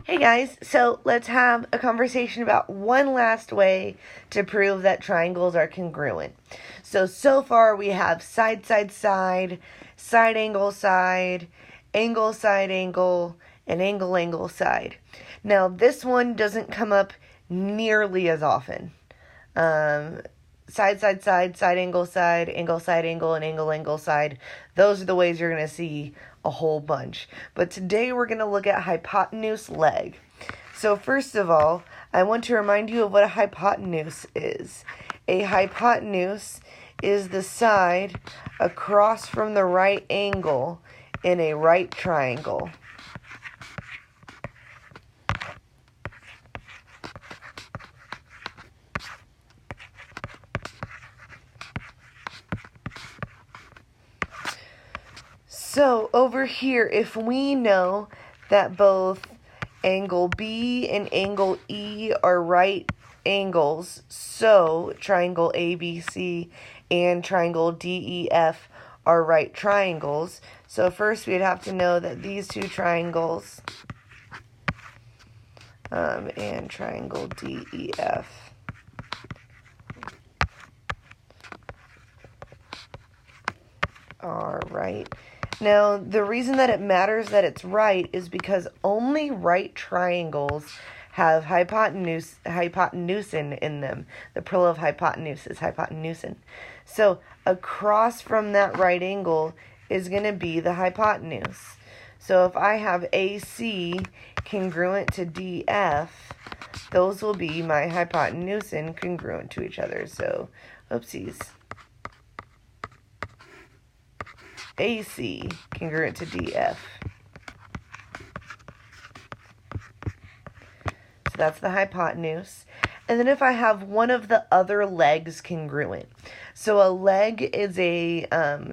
Hey guys, so let's have a conversation about one last way to prove that triangles are congruent. So far we have side, side, side, side, angle, side, angle, side, angle, and angle, angle, side. Now this one doesn't come up nearly as often. Side, side, side, side, angle, side, angle, and angle, angle, side. Those are the ways you're going to see a whole bunch. But today we're going to look at hypotenuse leg. So first of all, I want to remind you of what a hypotenuse is. A hypotenuse is the side across from the right angle in a right triangle. So over here, if we know that both angle B and angle E are right angles, so triangle ABC and triangle DEF are right triangles. So first we'd have to know that these two triangles and triangle DEF are right. Now, the reason that it matters that it's right is because only right triangles have hypotenusin in them. The plural of hypotenuse is hypotenusin. So, across from that right angle is going to be the hypotenuse. So, if I have AC congruent to DF, those will be my hypotenusin congruent to each other. So, oopsies. AC congruent to DF. So that's the hypotenuse. And then if I have one of the other legs congruent. So a leg is a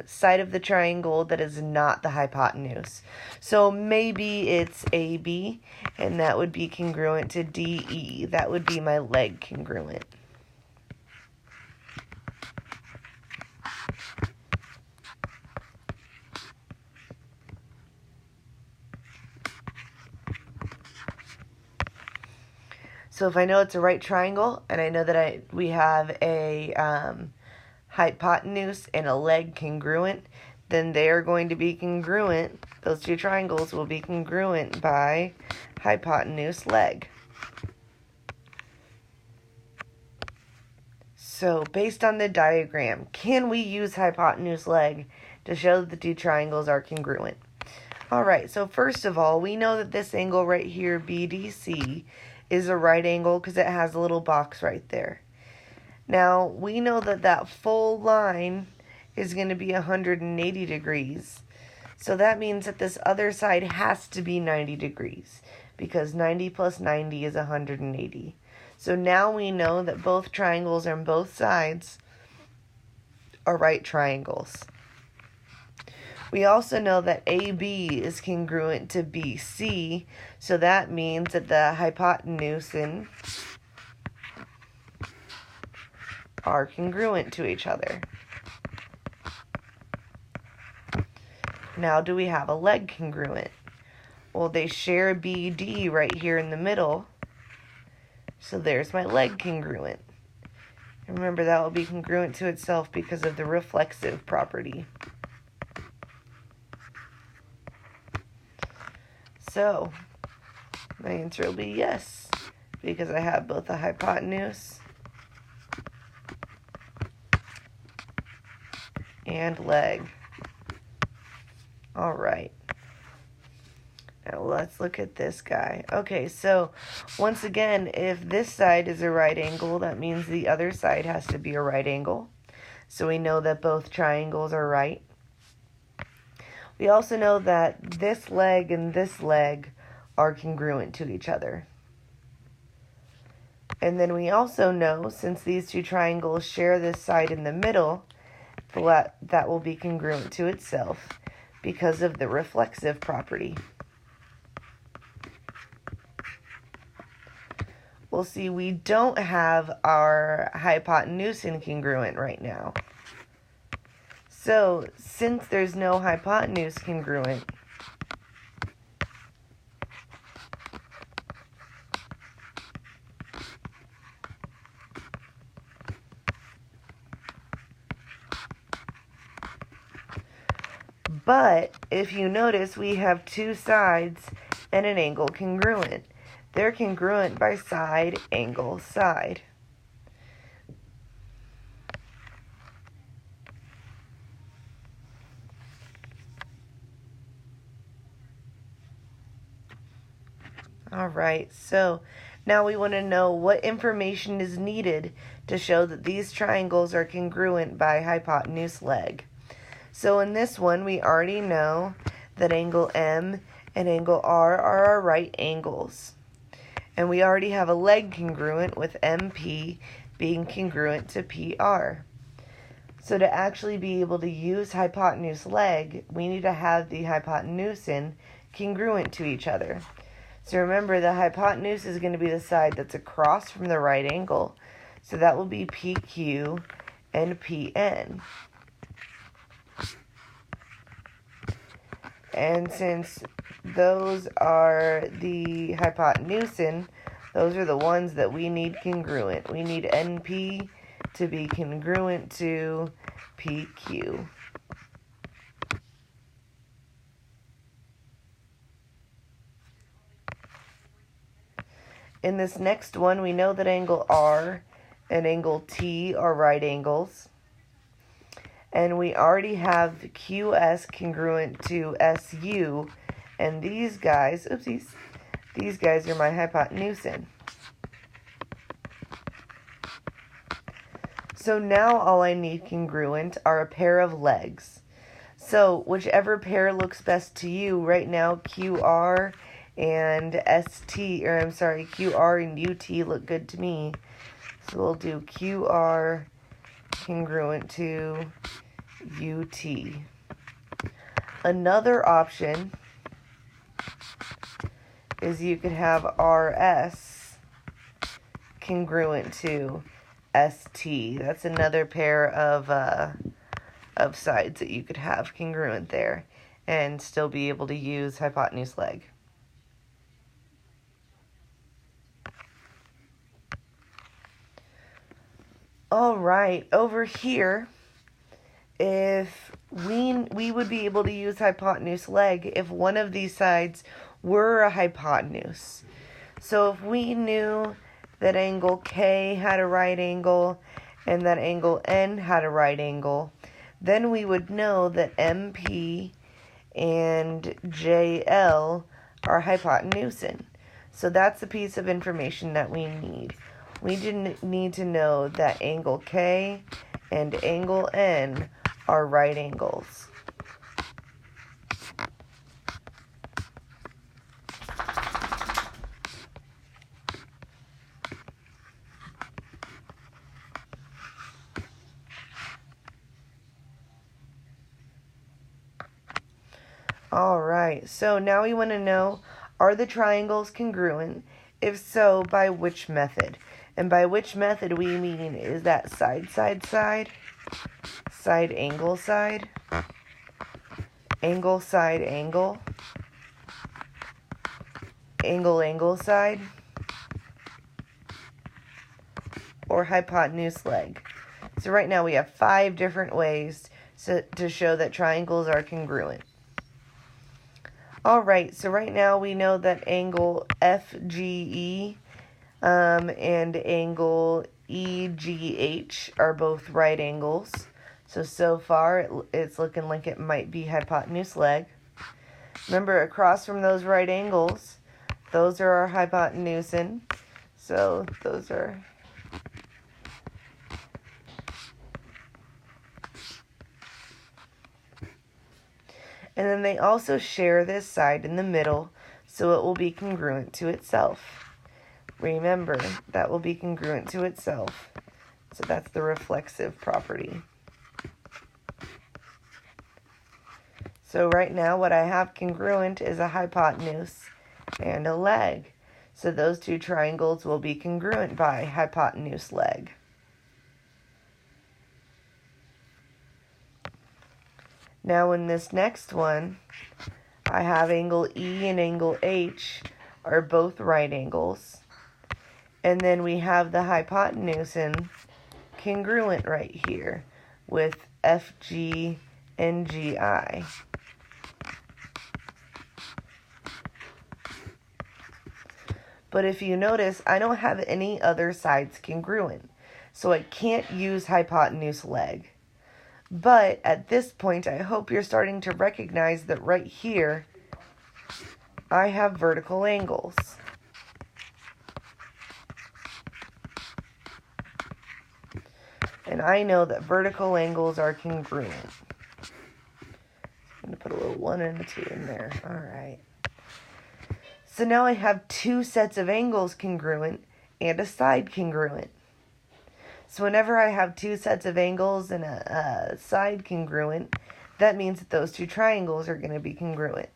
side of the triangle that is not the hypotenuse. So maybe it's AB, and that would be congruent to DE. That would be my leg congruent. So if I know it's a right triangle, and I know that we have a hypotenuse and a leg congruent, then they are going to be congruent. Those two triangles will be congruent by hypotenuse leg. So based on the diagram, can we use hypotenuse leg to show that the two triangles are congruent? Alright, so first of all, we know that this angle right here, BDC, is a right angle because it has a little box right there. Now, we know that that full line is going to be 180 degrees. So that means that this other side has to be 90 degrees because 90 plus 90 is 180. So now we know that both triangles on both sides are right triangles. We also know that AB is congruent to BC, so that means that the hypotenusin are congruent to each other. Now, do we have a leg congruent? Well, they share BD right here in the middle, so there's my leg congruent. And remember, that will be congruent to itself because of the reflexive property. So, my answer will be yes, because I have both a hypotenuse and leg. Alright. Now let's look at this guy. Okay, so once again, if this side is a right angle, that means the other side has to be a right angle. So we know that both triangles are right. We also know that this leg and this leg are congruent to each other. And then we also know, since these two triangles share this side in the middle, that will be congruent to itself because of the reflexive property. We'll see we don't have our hypotenusin congruent right now. So, since there's no hypotenuse congruent, But if you notice, we have two sides and an angle congruent. They're congruent by side, angle, side. All right, so now we want to know what information is needed to show that these triangles are congruent by hypotenuse leg. So in this one, we already know that angle M and angle R are our right angles. And we already have a leg congruent with MP being congruent to PR. So to actually be able to use hypotenuse leg, we need to have the hypotenuse congruent to each other. So remember, the hypotenuse is going to be the side that's across from the right angle. So that will be PQ and PN. And since those are the hypotenuse, those are the ones that we need congruent. We need NP to be congruent to PQ. In this next one, we know that angle R and angle T are right angles. And we already have QS congruent to SU. And these guys, oopsies, these guys are my hypotenuse. So now all I need congruent are a pair of legs. So whichever pair looks best to you, right now QR and QR and UT look good to me. So we'll do QR congruent to UT. Another option is you could have RS congruent to ST. That's another pair of sides that you could have congruent there and still be able to use hypotenuse leg. All right, over here, if we would be able to use hypotenuse leg if one of these sides were a hypotenuse. So if we knew that angle K had a right angle and that angle N had a right angle, then we would know that MP and JL are hypotenuse. So that's the piece of information that we need. We didn't need to know that angle K and angle N are right angles. All right, so now we want to know, are the triangles congruent? If so, by which method? And by which method we mean, is that side, side, side, side, angle, side, angle, side, angle, angle, angle, side, or hypotenuse leg. So right now we have 5 different ways to show that triangles are congruent. All right, so right now we know that angle FGE and angle EGH are both right angles. So far it's looking like it might be hypotenuse leg. Remember, across from those right angles, those are our hypotenuse. So those are... And then they also share this side in the middle, so it will be congruent to itself. Remember, that will be congruent to itself. So that's the reflexive property. So right now what I have congruent is a hypotenuse and a leg. So those two triangles will be congruent by hypotenuse leg. Now in this next one, I have angle E and angle H are both right angles. And then we have the hypotenuse congruent right here with FG and GI. But if you notice, I don't have any other sides congruent, so I can't use HypotenuseLeg. But at this point, I hope you're starting to recognize that right here, I have vertical angles. And I know that vertical angles are congruent. I'm going to put a little 1 and a 2 in there. All right. So now I have two sets of angles congruent and a side congruent. So whenever I have two sets of angles and a side congruent, that means that those two triangles are going to be congruent.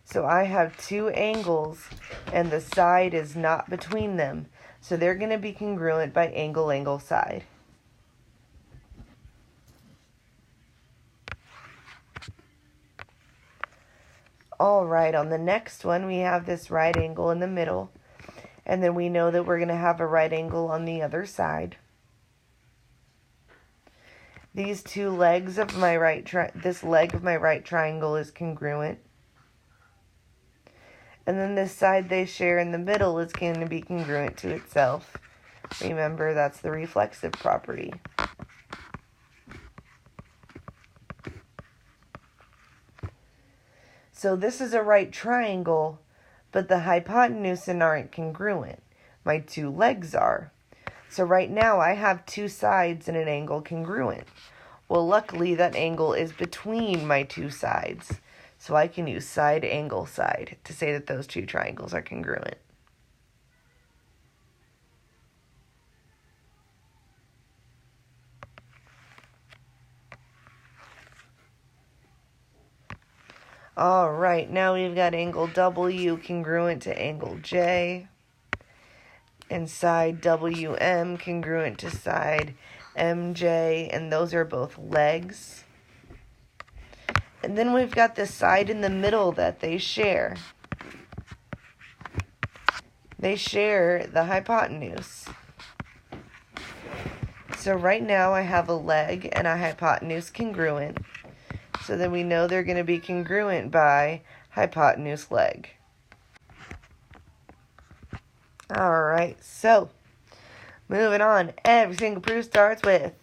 So I have two angles and the side is not between them. So they're going to be congruent by angle, angle, side. All right, on the next one, we have this right angle in the middle. And then we know that we're going to have a right angle on the other side. These two legs of my this leg of my right triangle is congruent. And then this side they share in the middle is going to be congruent to itself. Remember, that's the reflexive property. So this is a right triangle, but the hypotenuse aren't congruent. My two legs are. So right now I have two sides and an angle congruent. Well, luckily that angle is between my two sides. So I can use side, angle, side to say that those two triangles are congruent. All right, now we've got angle W congruent to angle J, and side WM congruent to side MJ, and those are both legs. And then we've got the side in the middle that they share. They share the hypotenuse. So right now I have a leg and a hypotenuse congruent. So then we know they're going to be congruent by HypotenuseLeg. Alright, so moving on. Every single proof starts with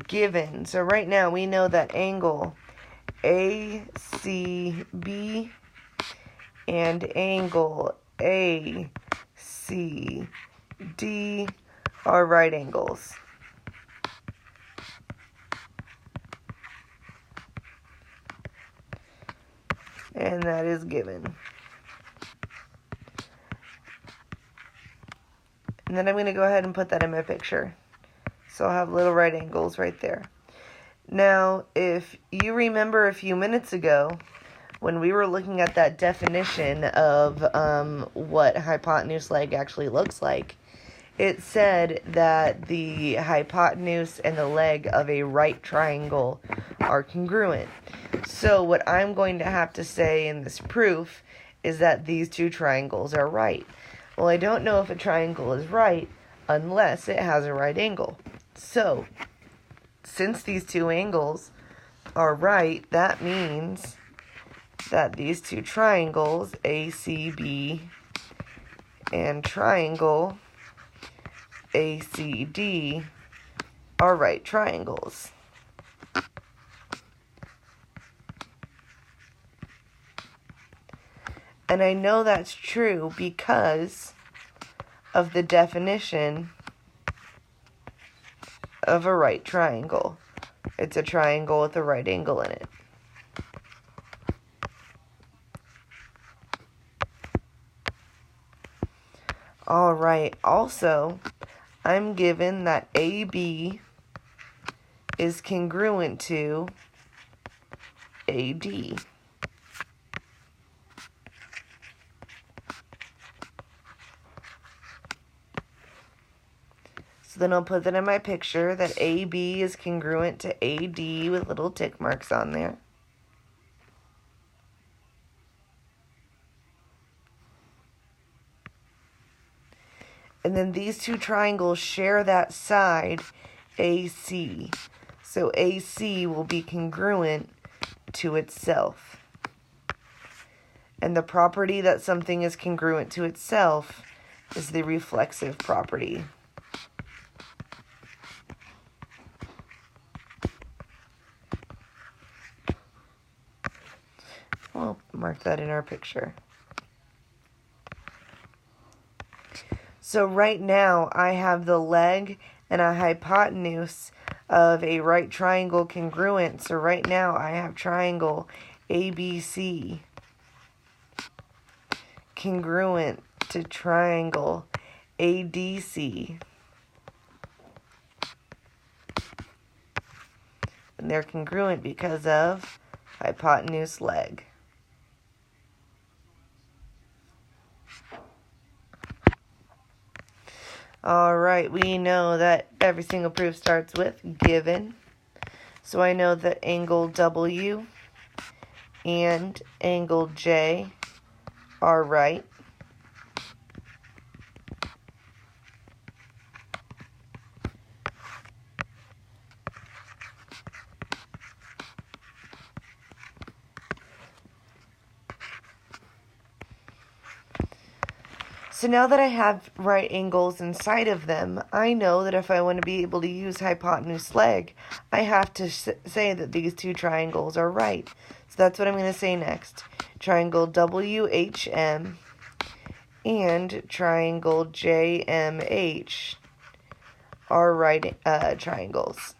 given. So right now we know that angle ACB and angle ACD are right angles. And that is given. And then I'm going to go ahead and put that in my picture. So I'll have little right angles right there. Now, if you remember a few minutes ago, when we were looking at that definition of what HypotenuseLeg actually looks like, it said that the hypotenuse and the leg of a right triangle are congruent. So what I'm going to have to say in this proof is that these two triangles are right. Well, I don't know if a triangle is right unless it has a right angle. So, since these two angles are right, that means that these two triangles, ACB and triangle ACD, are right triangles. And I know that's true because of the definition of a right triangle. It's a triangle with a right angle in it. Alright, also, I'm given that AB is congruent to AD. So then I'll put that in my picture, that AB is congruent to AD with little tick marks on there. And then these two triangles share that side, AC. So AC will be congruent to itself. And the property that something is congruent to itself is the reflexive property. We'll mark that in our picture. So right now I have the leg and a hypotenuse of a right triangle congruent. So right now I have triangle ABC congruent to triangle ADC. And they're congruent because of hypotenuse leg. All right, we know that every single proof starts with given. So I know that angle W and angle J are right. So now that I have right angles inside of them, I know that if I want to be able to use hypotenuse leg, I have to say that these two triangles are right. So that's what I'm going to say next. Triangle WHM and triangle JMH are right triangles.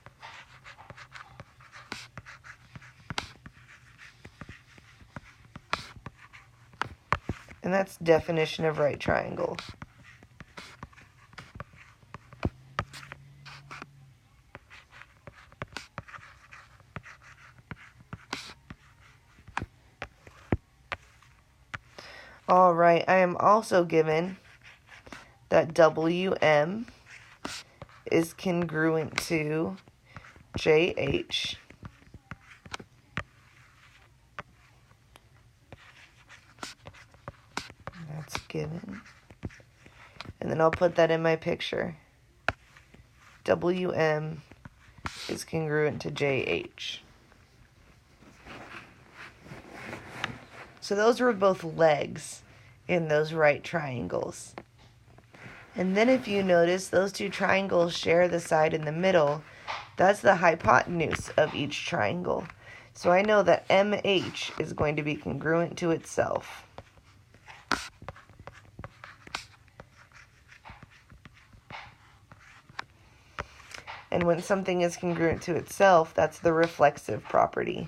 And that's definition of right triangle. All right, I am also given that WM is congruent to JH. That's given. And then I'll put that in my picture. WM is congruent to JH. So those were both legs in those right triangles. And then if you notice, those two triangles share the side in the middle. That's the hypotenuse of each triangle. So I know that MH is going to be congruent to itself. And when something is congruent to itself, that's the reflexive property.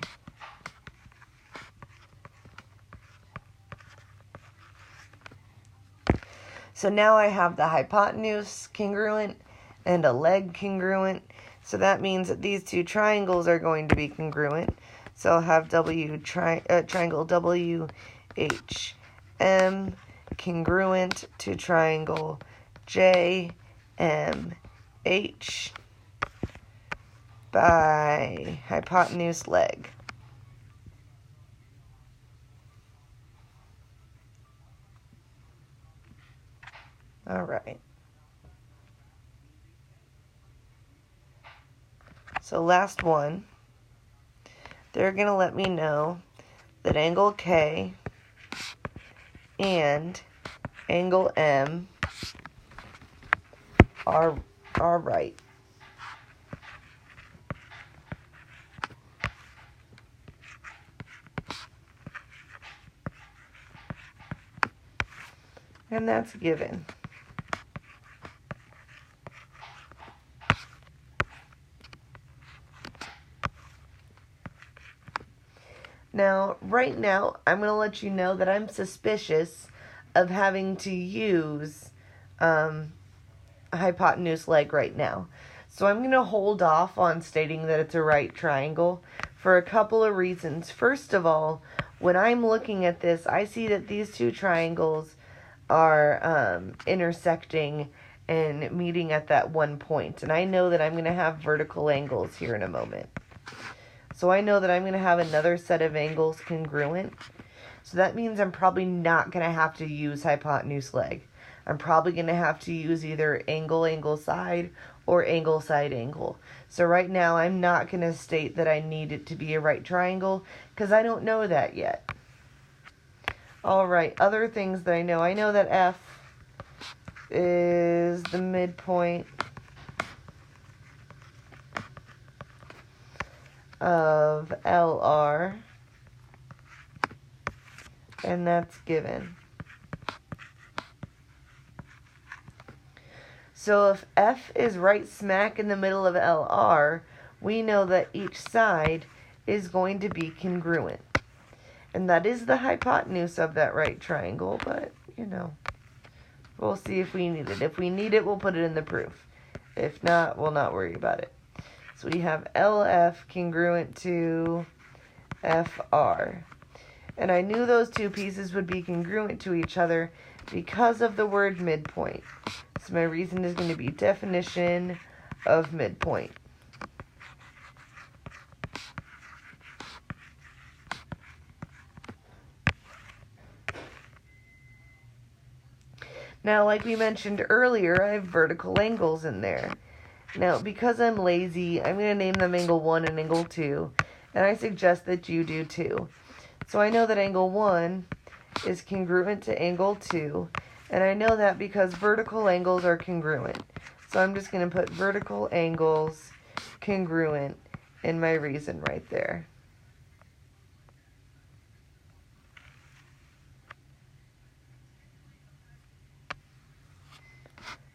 So now I have the hypotenuse congruent and a leg congruent. So that means that these two triangles are going to be congruent. So I'll have triangle WHM congruent to triangle JMH by hypotenuse leg. All right. So last one, they're going to let me know that angle K and angle M are right. And that's given. Now, right now, I'm going to let you know that I'm suspicious of having to use a hypotenuse leg right now. So I'm going to hold off on stating that it's a right triangle for a couple of reasons. First of all, when I'm looking at this, I see that these two triangles are intersecting and meeting at that one point. And I know that I'm going to have vertical angles here in a moment. So I know that I'm going to have another set of angles congruent. So that means I'm probably not going to have to use hypotenuse leg. I'm probably going to have to use either angle side or angle side angle. So right now I'm not going to state that I need it to be a right triangle because I don't know that yet. Alright, other things that I know that F is the midpoint of LR, and that's given. So if F is right smack in the middle of LR, we know that each side is going to be congruent. And that is the hypotenuse of that right triangle, but, you know, we'll see if we need it. If we need it, we'll put it in the proof. If not, we'll not worry about it. So we have LF congruent to FR. And I knew those two pieces would be congruent to each other because of the word midpoint. So my reason is going to be definition of midpoint. Now, like we mentioned earlier, I have vertical angles in there. Now, because I'm lazy, I'm going to name them angle 1 and angle 2, and I suggest that you do too. So I know that angle 1 is congruent to angle 2, and I know that because vertical angles are congruent. So I'm just going to put vertical angles congruent in my reason right there.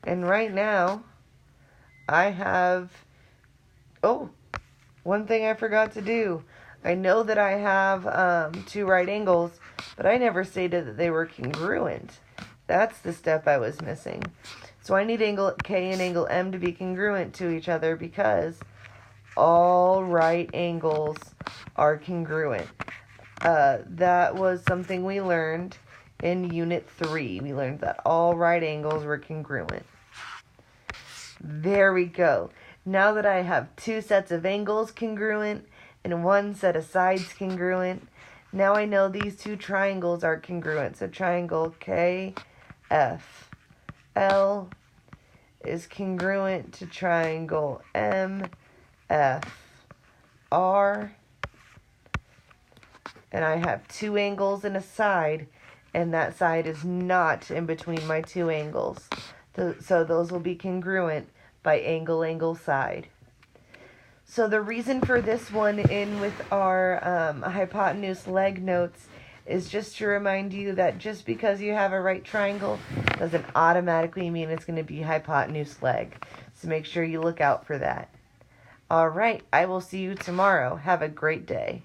And right now, I have, oh, one thing I forgot to do. I know that I have two right angles, but I never stated that they were congruent. That's the step I was missing. So I need angle K and angle M to be congruent to each other because all right angles are congruent. That was something we learned in Unit 3. We learned that all right angles were congruent. There we go. Now that I have two sets of angles congruent and one set of sides congruent, now I know these two triangles are congruent. So triangle KFL is congruent to triangle MFR. And I have two angles and a side, and that side is not in between my two angles. So those will be congruent by angle, angle, side. So the reason for this one in with our hypotenuse leg notes is just to remind you that just because you have a right triangle doesn't automatically mean it's going to be hypotenuse leg. So make sure you look out for that. All right, I will see you tomorrow. Have a great day.